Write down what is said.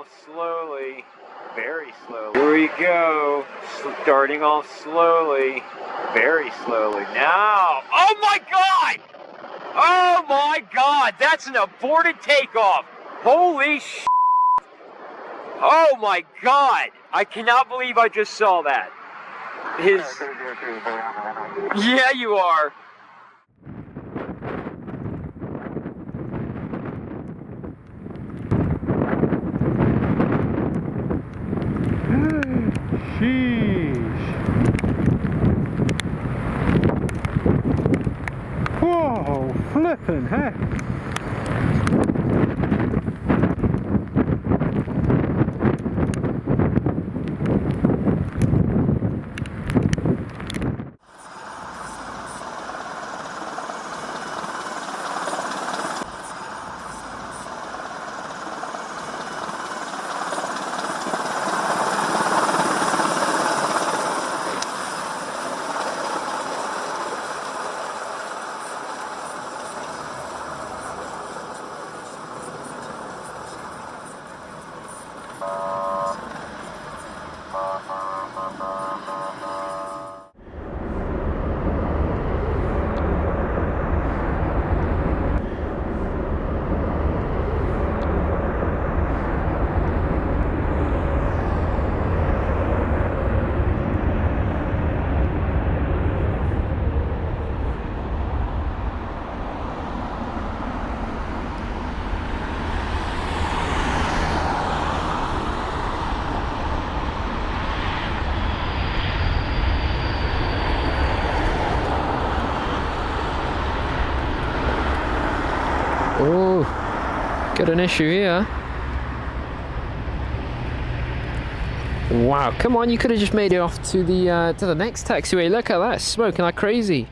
off slowly, very slowly. Here we go, starting off slowly, very slowly. Now, oh my God! Oh my God, that's an aborted takeoff. Holy sh**. Oh my God, I cannot believe I just saw that. Yeah, you are. Sheesh. Whoa, flippin' heck. Oh, got an issue here. Wow, come on, you could have just made it off to the next taxiway. Look at that, smoking like crazy.